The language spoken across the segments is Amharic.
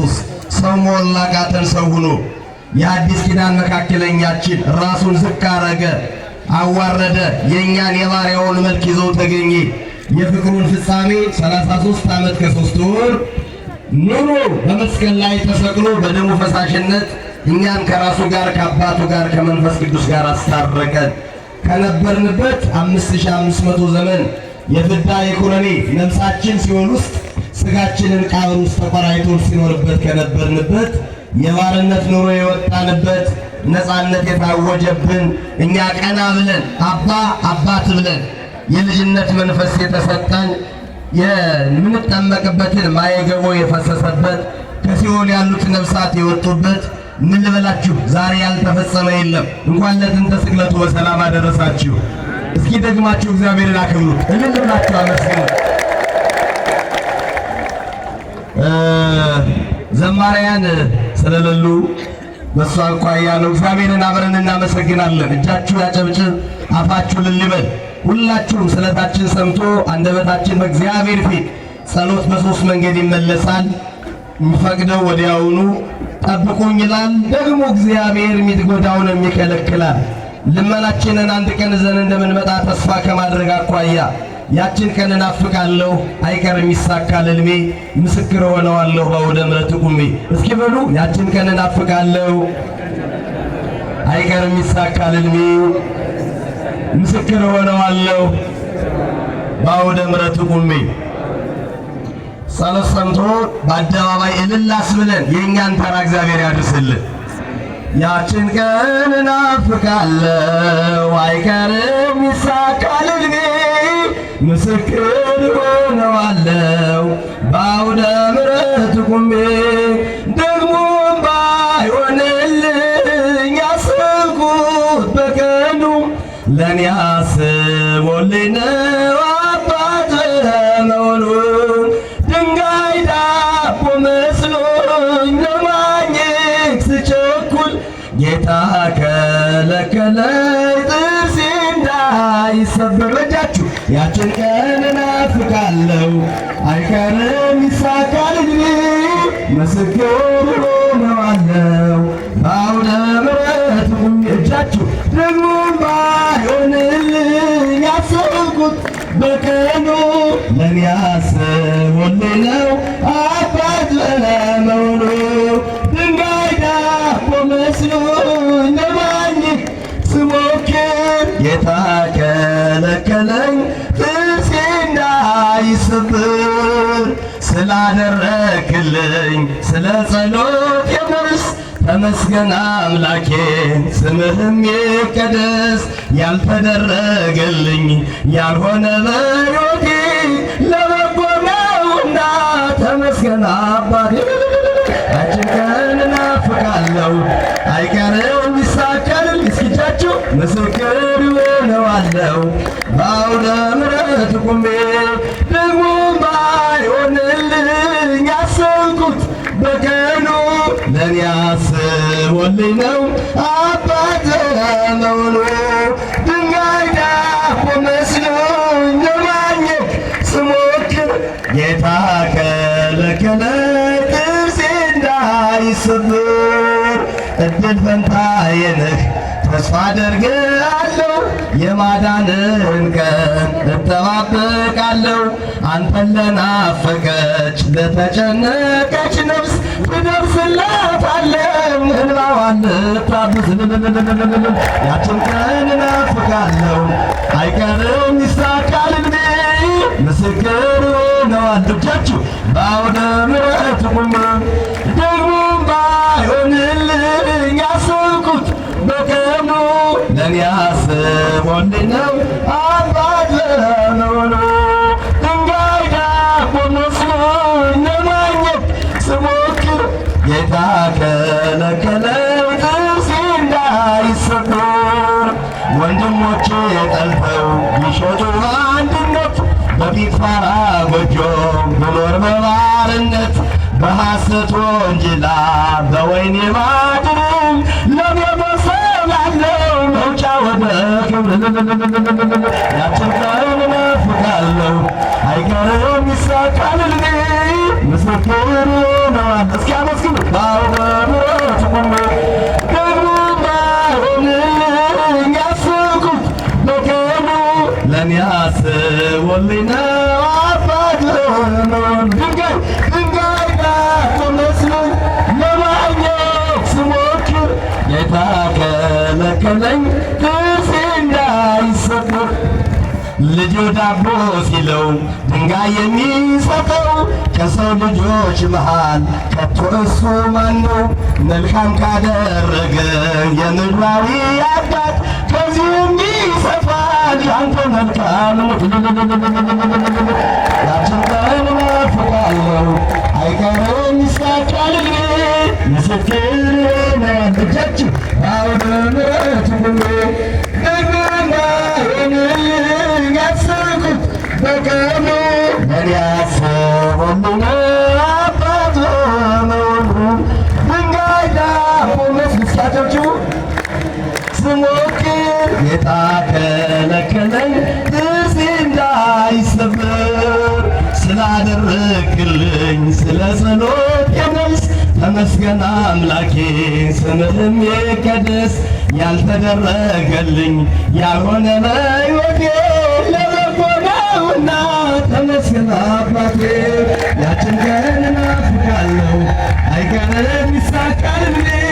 ክርስቶስ ሰው መሆን ላቃተን ሰው ሆኖ የአዲስ ኪዳን መካከለኛችን ራሱን ዝቅ አረገ፣ አዋረደ። የእኛን የባሪያውን መልክ ይዞ ተገኘ። የፍቅሩን ፍጻሜ 33 ዓመት ከ3 ወር ኑሮ በመስቀል ላይ ተሰቅሎ በደሙ ፈሳሽነት እኛን ከራሱ ጋር ከአባቱ ጋር ከመንፈስ ቅዱስ ጋር አስታረቀን። ከነበርንበት 5500 ዘመን የፍዳ የኩነኔ ነፍሳችን ሲኦል ውስጥ ስጋችንን ቃብር ውስጥ ተቆራይቶ ሲኖርበት ከነበርንበት የባርነት ኑሮ የወጣንበት ነፃነት የታወጀብን እኛ ቀና ብለን አባ አባት ብለን የልጅነት መንፈስ የተሰጠን የምንጠመቅበትን ማየገቦ የፈሰሰበት ከሲኦል ያሉት ነፍሳት የወጡበት ምን ልበላችሁ ዛሬ ያልተፈጸመ የለም። እንኳን ለጥንተ ስቅለቱ በሰላም አደረሳችሁ። እስኪ ደግማችሁ እግዚአብሔርን አክብሩት፣ እልል ብላችሁ አመስግኑ። ዘማሪያን ስለሌሉ በሷ አኳያ ነው። እግዚአብሔርን አብረን እናመሰግናለን። እጃችሁ ያጨብጭብ፣ አፋችሁ ልልበል። ሁላችሁም ስለታችን ሰምቶ አንደበታችን በእግዚአብሔር ፊት ጸሎት በሶስት መንገድ ይመለሳል። የሚፈቅደው ወዲያውኑ ጠብቁኝ ይላል። ደግሞ እግዚአብሔር የሚጎዳውን የሚከለክላል። ልመናችንን አንድ ቀን ዘን እንደምንመጣ ተስፋ ከማድረግ አኳያ ያችን ቀን እናፍቃለሁ፣ አይቀርም ይሳካል ሕልሜ፣ ምስክር ሆነዋለሁ በአውደ ምሕረት ቁሜ። እስኪ በሉ ያችን ቀን እናፍቃለሁ፣ አይቀርም ይሳካል ሕልሜ፣ ምስክር ሆነዋለሁ በአውደ ምሕረት ቁሜ። ጸሎት ሰምቶ በአደባባይ እልል አስብለን የእኛን ተራ እግዚአብሔር ያድርስልን። ያችን ቀን እናፍቃለሁ፣ አይቀርም ይሳካል ሕልሜ፣ ምስክር ሆነዋለሁ በአውደ ምሕረት ቁሜ። ደግሞም ባይሆንልኝ ያሰብኩት በቀኑ ለእኔ አስቦልኝ ነው አባት መሆኑ። ድንጋይ ዳቦ መስሎኝ ለማግኘት ስቸኩል ጌታ ከለከለኝ ጥርሴ እንዳይሰበር። በእጃችሁ ያችን ቀን እናፍቃለሁ፣ አይቀርም ይሳካል ሕልሜ፣ ምስክር ሆነዋለሁ በአውደ ምሕረት ቁሜ። እጃችሁ ደግሞ ባይሆንልኝ ያሰብኩት በቀኑ ለእኔ አስቦልኝ ነው አባት መሆኑ። ድንጋይ ዳቦ መስሎኝ ለማግኘት ስሞክር ጌታ ከለከለኝ ጥርሴ እንዳይሰበር። ስላደረክልኝ ስለ ጸሎት የመልስ ተመስገን አምላኬ፣ ስምህም ይቀደስ። ያልተደረገልኝ ያልሆነ በሕይወቴ ለበጎ ነውና ተመስገን አባቴ። ያችን ቀን እናፍቃለሁ፣ አይቀርም ይሳካል። እስኪ እጃችሁ ምስክር ሆነዋለሁ በአውደ ምሕረት ቁሜ። ደግሞ ባይሆንልኝ ያሰብኩት በቀኑ ለእኔ አስቦልኝ ነው አባት መሆኑ። ድንጋይ ዳቦ መስሎኝ ለማግኘት ስሞክር ጌታ ከለከለኝ ጥርሴ እንዳይሰበር። እድል ፈንታዬ ነህ ተስፋ አደርጋለሁ፣ የማዳንን ቀን እጠባበቃለሁ። አንተን ለናፈቀች ለተጨነቀች ነፍስ ትደርስላታለህ፣ እንባዋን ልታብስ። ያችን ቀን እናፍቃለሁ፣ አይቀርም ይሳካል ሕልሜ፣ ምስክር ሆነዋለሁ እጃችሁ በአውደ ምሕረት ቁሜ። ደግሞም ባይሆንልኝ ያሰብኩት በቀኑ ለእኔ አስቦልኝ ነው አባት መሆኑ። ድንጋይ ዳቦ መስሎኝ ለማግኘት ስሞክር ጌታ ከለከለኝ ጥርሴ እንዳይሰበር። ወንድሞቼ ጠልተው ቢሸጡ አንድነት በፊት ፋራ ጎጆ ብኖር በባርነት በሐሰት ወንጅላ በወይኔ ማድንም ለኔ መሰላለው መውጫ ወደ ክብር። ያችን ቀን እናፍቃለሁ፣ አይቀርም ይሳካል ሕልሜ፣ ምስክር ሆነዋለሁ። እስኪ በአውደ ምሕረት ቆሜ ደግሞ ባይሆንልኝ ያሰብኩት በቀኑ ለእኔ አስቦልኝ ነው አባት ለመሆን ድንጋይ ዳቦ መስሎኝ ለማግኘት ስሞክር ጌታ ከለከለኝ ጥርሴ እንዳይሰበር ልጁ ዳቦ ሲለው ድንጋይ የሚሰጠው ከሰው ልጆች መሃል ከቶ እሱ ማነው? መልካም ካደረገ የምድራዊ አባት ከዚህም ይሰፋል ያንተ መልካም ያችን ቀን ናፍቃለሁ አይቀርም ይሳካልልኝ ምስክር ነው እጃችሁ በአውደ ምሕረት ቆሜ ደግሞም ባይሆንልኝ ያሰብኩት በቀኑ ለእኔ አስቦልኝ አባት ለመሆኑ ድንጋይ ዳቦ መስሎ ሲያጨብጭቡ ስሞክር ጌታ ከለከለኝ ጥርሴ እንዳይሰበር ስላደረግልኝ ስለ ጸሎቴ መልስ ተመስገን አምላኬ ስምህም ይቀደስ ያልተደረገልኝ ያልሆነ በሕይወቴ ለበጎ ነውና ተመስገን አምላኬ ያችን ቀን ናፍቃለሁ አይቀርም ይሳካልልኝ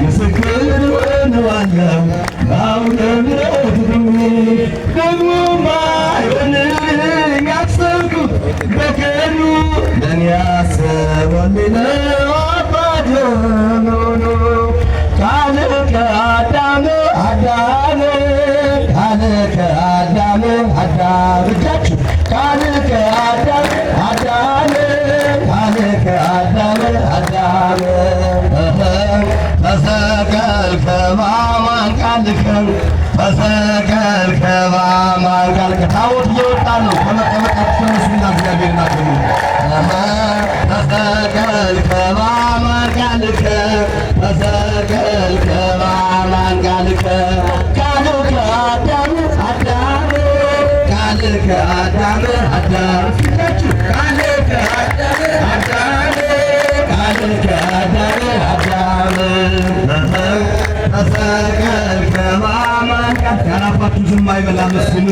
ምስክር ሆነዋለሁ በአውደ ምሕረት ቆሜ ደግሞ ባይሆንልኝ ያሰብኩት በቀኑ ለእኔ አስቦልኝ ነው አባት ለመሆኑ ቃል ከአዳም እጃችሁ ቃል ከአዳም ተሰቀል ከማማን ቃልከን ተሰቀል ከማማን ቃልከን ታቦት እየወጣ ነው ከመቀመጣችሁ ተነሱና እግዚአብሔር ናገሩ ተሰቀል ከማማን ቃልከን ተሰቀል ከማማን ቃልከን ቃል ከአዳም ፊታችሁ ቃል ከአዳም ተሰቀል ከማማን ቃል ያላፋችሁ ዝም አይበላ መስሉ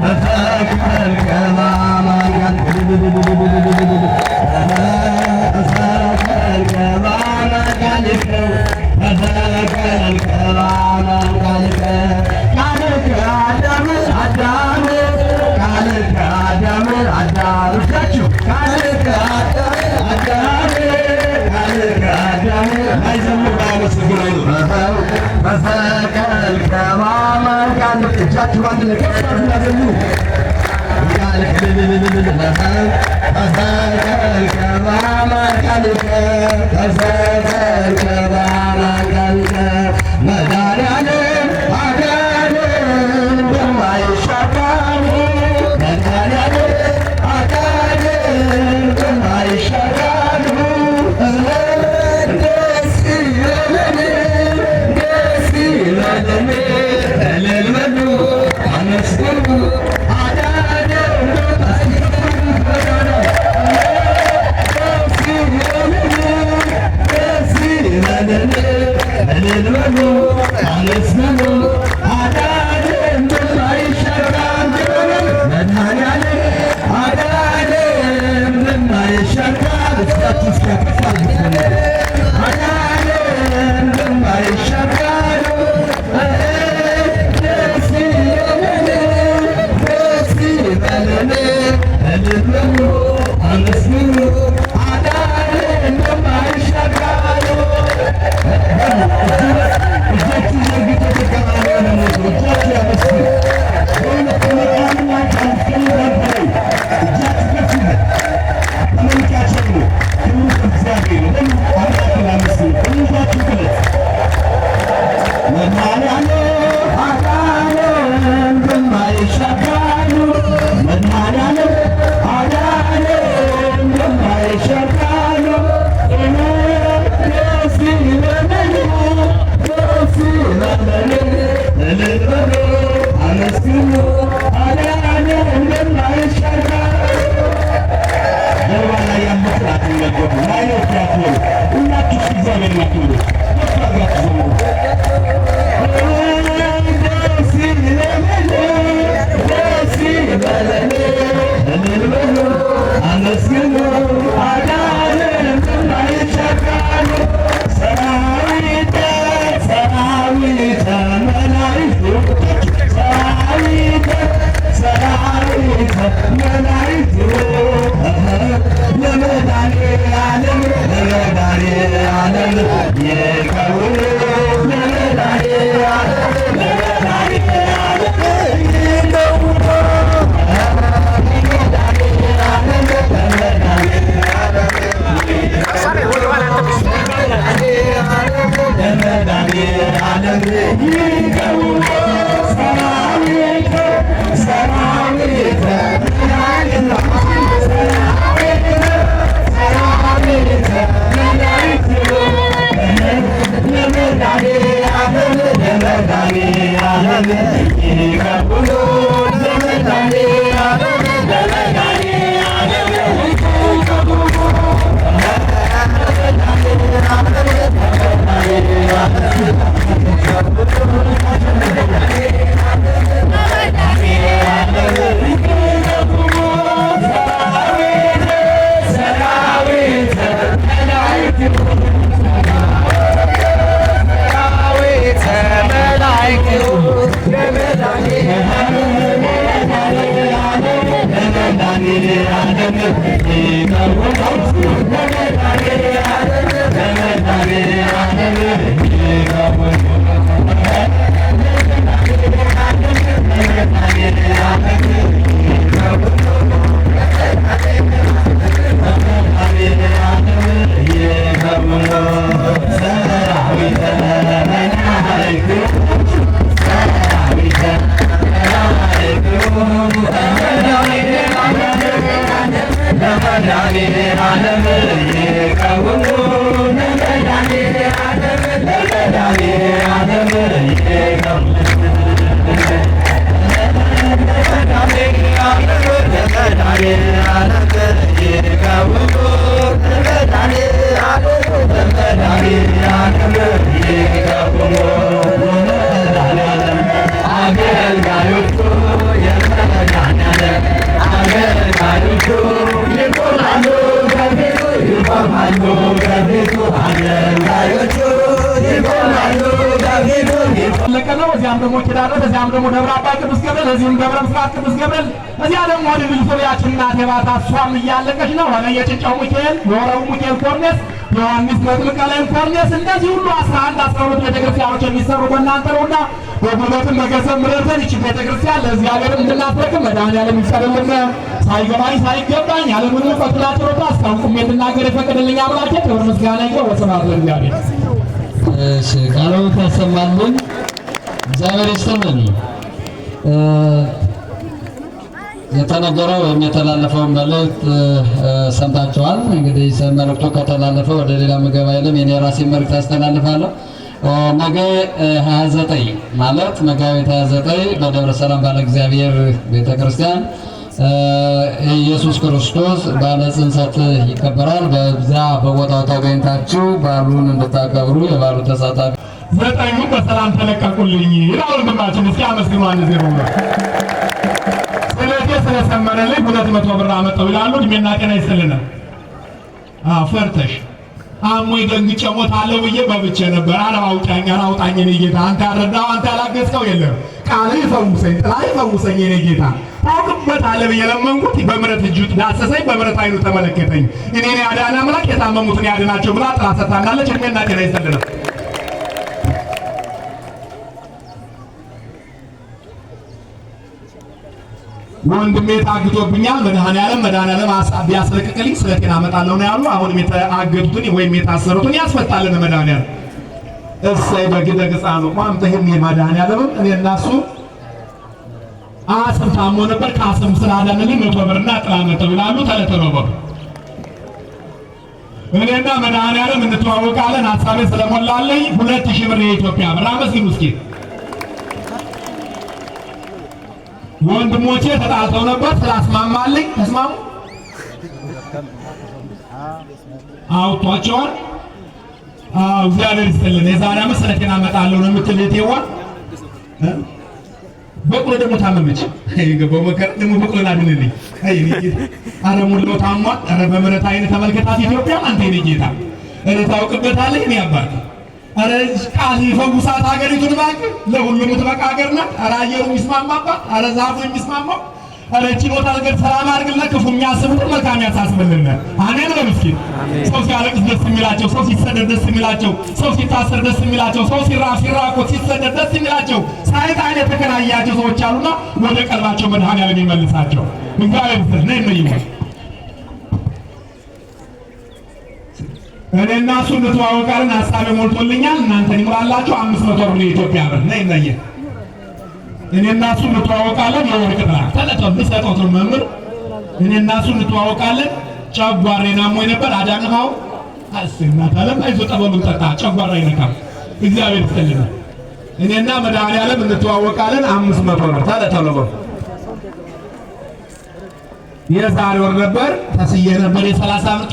ተሰቀል ከማማን ቃል ተሰቀል ከማማን ቃልከ ተሰቀል ከማማን ቃልከ ቃል ከአዳም እጃችሁ ቃል ከአዳም አይዘምር ባያመሰግን አይኖር ተሰቀል ከማማን ቃል እጃችሁ አንድ ላይ ከፍ አድርጉ ተሰቀል ከማማን ቃልከ ተሰቀል ከማማን ቃልከ መድኃኒዓለም አዳነን በማይሻር መድኃኒዓለም አዳነን በማይሻር ደስ ይበለን እልል በሉ አመስግኑ ለቀነው እዚያም ደግሞ ኪዳነ እዚያም ደግሞ ደብረ አባ ቅዱስ ገብርኤል እዚህም ደብረ ምስራት ቅዱስ ገብርኤል እዚያ ደግሞ ወደ ልጅ ሶሪያችን እናት የባታ እሷም እያለቀች ነው። ሆነ የጭንጫው ሚካኤል የወረቡ ሚካኤል ኮርኔስ ዮሐንስ መጥምቀ ላይ ኮርኔስ እንደዚህ ሁሉ 11 12 ቤተክርስቲያኖች የሚሰሩ በእናንተ ነውና በጉልበትም በገንዘብ ምረተን ይህች ቤተክርስቲያን ለእግዚአብሔር እንድናስረክብ መድኃኔዓለም ይፍቀድልን። ሳይገባኝ ሳይገባኝ ያለምንም ፈትላ ችሮታ እስካሁን ቁሜ እንድናገር የፈቀደልኝ አምላኬ ክብር ምስጋና ይግባው። ወስብሐት ለእግዚአብሔር። እሺ ቃሉን ታሰማልን። እግዚአብሔር ይስጥልን። የተነገረው ወይም የተላለፈውን መልእክት ሰምታችኋል። እንግዲህ መልእክቱ ከተላለፈ ወደ ሌላ ምገባ የለም። የኔ ራሴ መልእክት አስተላልፋለሁ። ነገ 29 ማለት መጋቢት 29 በደብረ ሰላም ባለ እግዚአብሔር ቤተክርስቲያን ኢየሱስ ክርስቶስ ባለ ጽንሰት ይከበራል። በዛ በቦታው ተገኝታችሁ በዓሉን እንድታከብሩ የበዓሉ ተሳታፊ ዘጠኙ በሰላም ተለቀቁልኝ ይላል ወንድማችን። እስኪ አመስግኑ። አንድ ዜሮ ነው ስለዚህ ስለሰመረልኝ 200 ብር አመጣው ይላሉ። እድሜና ጤና ይስጥልን። ፈርተሽ አሞኝ ደንግጬ ሞታለሁ ብዬ በብቼ ነበር። አውጣኝ አውጣኝ የኔ ጌታ፣ አንተ ያረዳው አንተ ያላገዝከው የለም። ቃል ይፈውሰኝ፣ ጥላ ይፈውሰኝ የኔ ጌታ። ታውቅበታለህ ብዬ ለመንኩት። በምሕረት እጁ ዳሰሰኝ፣ በምሕረት አይኑ ተመለከተኝ። እኔን ያዳነ አምላክ የታመሙትን ያድናቸው ብላ ጥላ ሰጥታናለች። እድሜና ጤና ይስጥልን። ወንድሜ ታግቶብኛል። መድኃኔዓለም ቢያስለቅቅልኝ ስለቴና አመጣለሁ ነው ያሉ። አሁን የተአገዱትን ወይም የታሰሩትን ያስፈታልን መድኃኔዓለም። እሰይ በግደ ግጻኑ ቋምተህም መድኃኔዓለም እኔ እና እሱ አስም ታሞ ነበር። ከአስም ስላዳነልኝ 100 ብርና ጥላ መተው ይላሉ። ተለተለው እኔና መድኃኔዓለም እንተዋወቃለን። ሀሳቤ ስለሞላለኝ 2000 ብር የኢትዮጵያ ብር አመስግኑ እስኪ። ወንድሞቼ ተጣልተው ነበር። ስላስማማልኝ ተስማሙ፣ አውጥቷቸዋል። እግዚአብሔር ይስጥልን። የዛሬ ዓመት ስለቴና እመጣለሁ ነው የምትል የቴዋ በቅሎ ደግሞ ታመመች። ገባው መከራ ደግሞ በቅሎ አድንልኝ። አረ ሙሉ ታሟል። አረ በምሕረት አይን ተመልከታት ኢትዮጵያ። አንተ የኔ ጌታ እኔ ታውቅበታለህ። እኔ አባቴ አረ ቃል ይፈውሳት ሀገሪቱን እባክህ። ለሁሉም ትበቃ ሀገር ናት። አረ አየሩ የሚስማማባት፣ አረ ዛፉ የሚስማማው፣ አረ ችሎታ ነገር ሰላም አድርግልና ክፉ የሚያስቡት መልካም ያሳስብልን። አሜን ነው። ምስኪን ሰው ሲያለቅስ ደስ የሚላቸው፣ ሰው ሲሰደድ ደስ የሚላቸው፣ ሰው ሲታሰር ደስ የሚላቸው፣ ሰው ሲራቆት ሲሰደድ ደስ የሚላቸው ሳይጣን የተከራያቸው ሰዎች አሉና ወደ ቀልባቸው መድኃኔዓለም ይመልሳቸው። እግዚአብሔር ይመስገን። ነይ ነው እኔና እሱ እንተዋወቃለን። ሀሳቤ ሞልቶልኛል። እናንተን ይሙላላችሁ። 500 ብር የኢትዮጵያ ብር። ነይ ነይ እኔና እሱ እንተዋወቃለን። የወርቅ ጥላ ተለጠው ልሰጠው ነው መምህር። እኔና እሱ እንተዋወቃለን። ጨጓራዬን አሞኝ ነበር አዳንኸው። አስናት ዓለም አይዞህ ጠበሉን ጠጣ። ጨጓራ ይነካል። እግዚአብሔር ይስጥልኝ። እኔና መድኃኔዓለም እንተዋወቃለን። 500 ብር ተለጠው ነው። የዛሬ ወር ነበር ተስዬ ነበር የ30 ብር